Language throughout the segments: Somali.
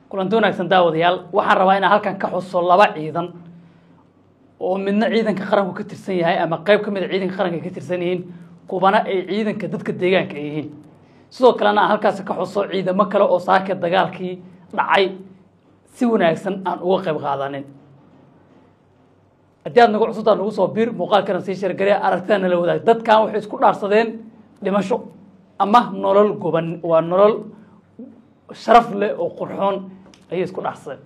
kulanti wanaagsan daawadayaal waxaan rabaa inaan halkan ka xuso laba ciidan oo midna ciidanka qaranku ka tirsan yahay ama qayb ka mid ah ciidanka qaranka ka tirsan yihiin kubana ay ciidanka dadka deegaanka yihiin sidoo kalena aan halkaas ka xuso ciidamo kale oo saaka dagaalkii dhacay si wanaagsan aan uga qayb qaadanin haddii aad nagu cusubtaa nagu soo biir muuqaalkana sii sheergaree aragtidana la wadaag dadkan waxay isku dhaarsadeen dhimasho ama nolol goban waa nolol sharaf leh oo qurxoon ayay isku dhaarsadeen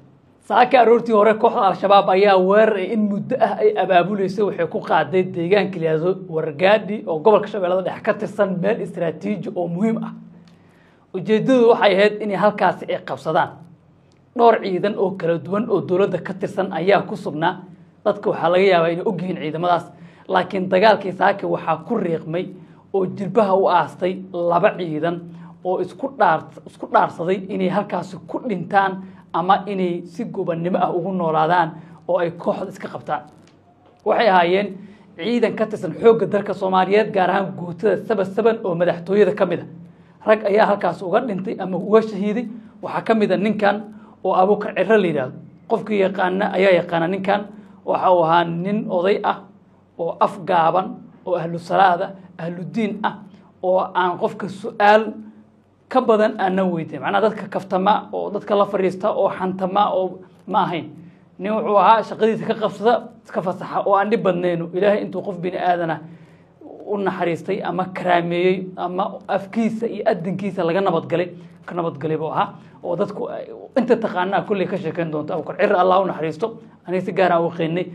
saaka aroortii hore kooxda al-shabaab ayaa weerar in muddo ah ay abaabuleysay waxay ku qaaday deegaanka liyaado wargaadhi oo gobolka shabeellada dhexe ka tirsan meel istiraatiiji oo muhiim ah ujeedadu waxay ahayd inay halkaasi ay qabsadaan dhowr ciidan oo kala duwan oo dowladda ka tirsan ayaa ku sugnaa dadka waxaa laga yaabaa inay ogyihiin ciidamadaas laakiin dagaalkii saaka waxaa ku riiqmay oo jirbaha u aastay laba ciidan oo isku dhaarsaday inay halkaasi ku dhintaan ama inay si gobannimo ah ugu noolaadaan oo ay kooxda iska qabtaan waxay ahaayeen ciidan ka tirsan xoogga dalka Soomaaliyeed gaar ahaan guutada saban oo madaxtooyada ka mid ah rag ayaa halkaas uga dhintay ama uga shahiiday waxaa ka mid ah ninkan oo Abuukar Cirre la yiraahdo qofkii yaqaana ayaa yaqaana ninkan waxa uu ahaa nin oday ah oo afgaaban oo ahlu salaada ahlu diin ah oo aan qofka su'aal ka badan ana weydiin macna dadka kaftama oo dadka la fariista oo xantama oo ma ahayn nin wuxuu ahaa shaqadiisa ka qabsada iska fasaxa oo aan dhib badnayno ilaahay intuu qof bini aadana u naxariistay ama karaameeyay ama afkiisa iyo adinkiisa laga nabadgalay buu ahaa oo dadku inta taqaanaa kulli ka sheekan doonto Abuukar Cirre Allah u naxariisto aniga si gaar ah u qeynay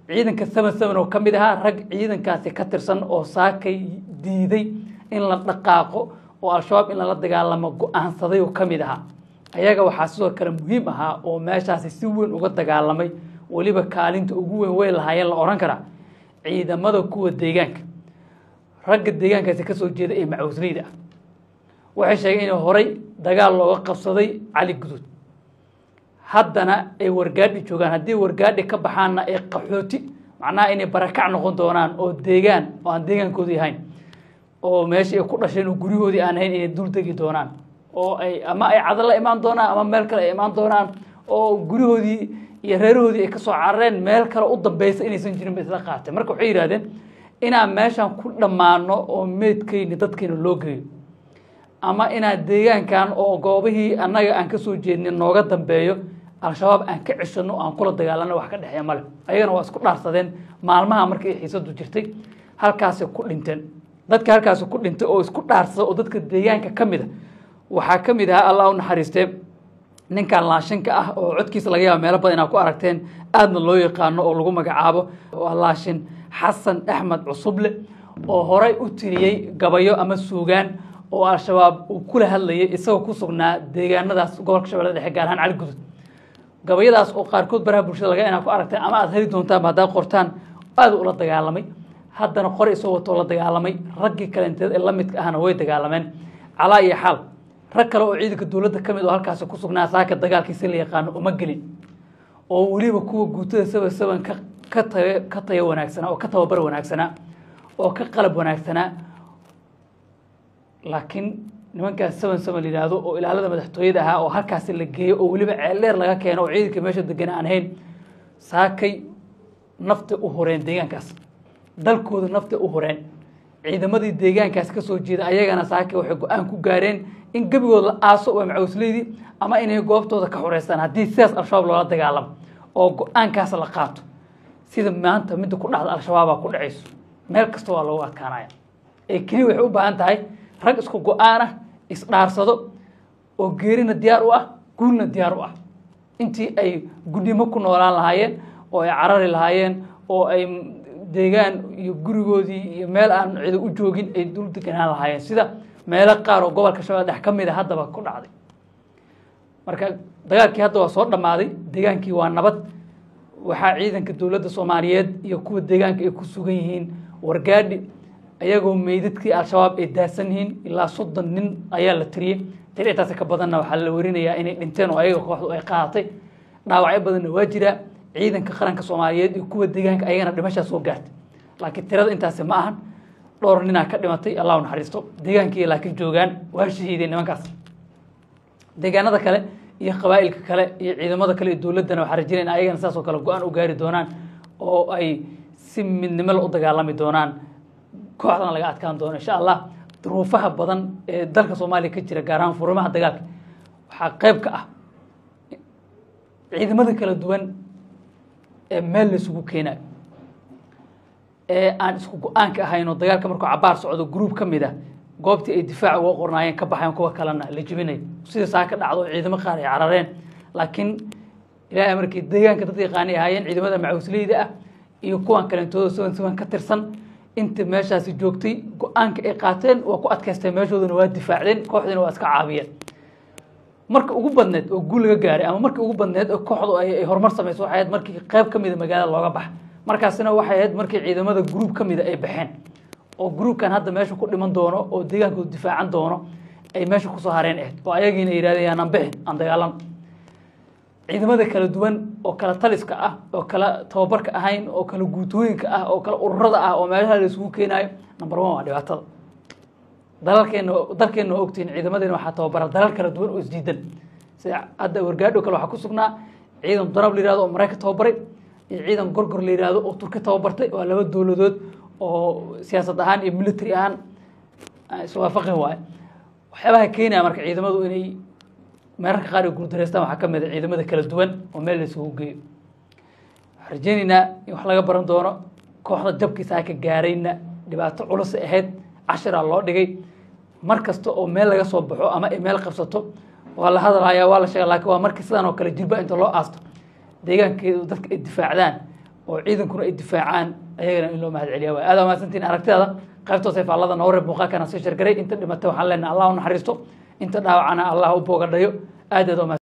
ciidanka saban oo kamid ahaa rag ciidankaasi ka tirsan oo saakay diiday in la dhaqaaqo oo al-shabaab in la dagaalamo go'aansaday oo kamid ahaa ayaga waxaa sidoo kale muhiim ahaa oo meeshaasi si weyn uga dagaalamay waliba kaalinta ugu weyn way lahaayeen la oran karaa ciidamada kuwa deegaanka ragga deegaankaasi ka soo jeeda ee macawsleyda waxay sheegeen in horay dagaal looga qabsaday Cali Guduud haddana ay wargaadhi joogaan haddii wargaadhi ka baxaana ay qaxooti macnaha inay barakac noqon doonaan oo deegaan oo aan deegaankoodii ahayn oo meeshii ay ku dhasheen oo gurigoodii aan ahayn inay dul degi doonaan oo ay cadal la imaan doonaan ama meel kale ay imaan doonaan oo gurigoodii iyo reerahoodii ay ka soo carareen meel kale u dambaysa inaysan jirin bay isla qaateen marka waxay yiraahdeen inaan meeshan ku dhammaano oo meedkayni dadkayna loo geeyo ama inaan deegaankan oo goobihii annaga aan ka soo jeednin nooga dambeeyo al-shabaab aan ka ceshano aan kula dagaalano wax ka dhaxeeya male ayagana waa isku dhaarsadeen maalmaha markii xiisadu jirtay halkaas ku dhinteen dadka halkaas ku dhintay oo isku dhaarsada oo dadka deegaanka kamid ah waxa kamid ah Allah u naxariistay ninkan laashinka ah oo codkiisa laga yaabo meel badan ku aragteen aadna loo yaqaano oo lagu magacaabo laashin Xasan Axmed Cusuble oo horay u tiriyay gabayo ama suugaan oo al-shabaab uu kula hadlayay isagoo ku sugnaa deegaanadaas gobolka shabeellada dhexe gaar ahaan Cali Guduud gabayadaas oo qaarkood baraha bulshada laga inaa ku aragteen ama aad heli doontaan hadaa qortaan aad ula dagaalamay haddana qori soo wato la dagaalamay raggii kale inta la mid ahna way dagaalameen calaa iyo xaal rag kale oo ciidanka dowladda kamid oo halkaas ku sugnaa saaka dagaalkiisa la yaqaan uma gelin oo waliba kuwa guutada saban ka tayo wanaagsan oo ka tababar wanaagsan oo ka qalab wanaagsan laakiin nimankaas saban lidaado oo ilaalada madaxtooyada ahaa oo halkaas la geeyo oo waliba ceeldheer laga keeno oo ciidanka meesha degan aan ahayn saakay nafta u horeen deegaankaas dalkooda nafta u horeen ciidamadii deegaankaas ka soo jeeda ayagana saakay waxay go'aan ku gaareen in gabigood la aaso oo macawsleydii ama inay goobtooda ka xoreystaan haddii sidaas al-shabaab loola dagaalamo oo go'aankaas la qaato sida maanta midda ku dhacda al-shabaab ku dhacayso meel kasta waa loogu adkaanaya ee kaliya waxay u baahan tahay rag isku go'aan ah isdhaarsado oo geerina diyaar u ah guulna diyaar u ah intii ay gudnimo ku noolaan lahaayeen oo ay carari lahaayeen oo ay deegaan iyo gurigoodii iyo meel aan cid u joogin ay dul deganaan lahaayeen sida meelo qaar oo gobolka shabeellada dhexe kamid ah haddaba ku dhacday marka dagaalkii hadda waa soo dhamaaday deegaankii waa nabad waxaa ciidanka dowladda Soomaaliyeed iyo kuwa deegaanka ay ku sugan yihiin wargaadhi ayagoo meydadkii al-shabaab ay daasan yihiin ilaa 30 nin ayaa la tiriyay tiritaas ka badanna waxa la warinayaa inay dhinteen oo ayaga kooxdu ay qaadatay dhaawacyo badanna waa jira ciidanka qaranka Soomaaliyeed iyo kuwa deegaanka ayagana dhimasho soo gaartay laakiin tirada intaas ma ahan dhowr nin ka dhimatay Allah u naxariisto deegaankii laakiin joogan waa shahiideen nimankaas deegaanada kale iyo qabaa'ilka kale iyo ciidamada kale ee dowladana waxaan rajaynayna ayagana saas oo kale go-aan u gaari doonaan oo ay si midnimo u dagaalami doonaan kooxdana laga adkaan doono insha allah duruufaha badan ee dalka Soomaaliya ka jira gaar ahaan furimaha dagaalka waxaa qayb ka ah ciidamada kala duwan ee meel la isugu keenayo ee aan isku go-aanka ahayn oo dagaalka markuu cabaar socdo group ka mid ah goobtii ay difaac uga qornaayeen ka baxeen kuwa kalena la jibinay sida saa ka dhacdo ciidamo qaar ay carareen laakiin ilaahay markii deegaanka dad yaqaani ahaayeen ciidamada macawisleyda ah iyo kuwan kalentooda siwan ka tirsan inta meeshaasi joogtay go-aanka ay qaateen waa ku adkaysteen meeshoodana waa difaacdeen kooxdina waa iska caabiyeen marka ugu badneed oo guul laga gaaray ama markii ugu badneed oo kooxdu ay horumar sameysay waxay ahayd markii qayb ka mid ah magaalada looga bax markaasina waxay ahayd markii ciidamada group ka mid ah ay baxeen oo groupkan hadda meesha ku dhiman doono oo deegaankooda difaacan doono ay meesha ku soo hareen oo ayagiina yiraahdeen aan bixin aan dagaalan ciidamada kala duwan oo kala taliska ah oo kala tababarka ahayn oo kala guutooyinka ah oo kala ururada ah oo meelaha la isugu keenayo number 1 waa dhibaatada dalkeena ogtiin ciidamadeena waxa tababara dalal kala duwan oo isdiidan sida hadda wargaadho kale waxa ku sugnaa ciidan darab la yiraahdo oo Mareykanka tababaray iyo ciidan gorgor la yiraahdo oo Turkiga tababartay waa laba dawladood oo siyaasad ahaan iyo military ahaan iswaafaqeen waay waxyaabaha keenaya marka ciidamadu inay mararka qaar ay guuldareystaan waxaa ka mid ah ciidamada kala duwan oo meel la isugu geeyo rajaynayna in wax laga baran doono kooxda jabkiisa ay ka gaarayna dhibaato culus ahayd cashara loo dhigay markasta oo meel laga soo baxo ama ay meel qabsato waa la hadalaya waa la sheegay laakiin waa markii sidan oo kale jilba inta loo aasto deegaankeedu dadka ay difaacdaan oo ciidankuna ay difaacaan ayagana in loo mahad celiyo waa aad ma santiin aragtida qaybta sayfaalada noo reeb muuqaalkana soo shirgaray inta dhimatay waxaan leenahay Allah u naxariisto inta dhaawacana Allah u boogadhayo aad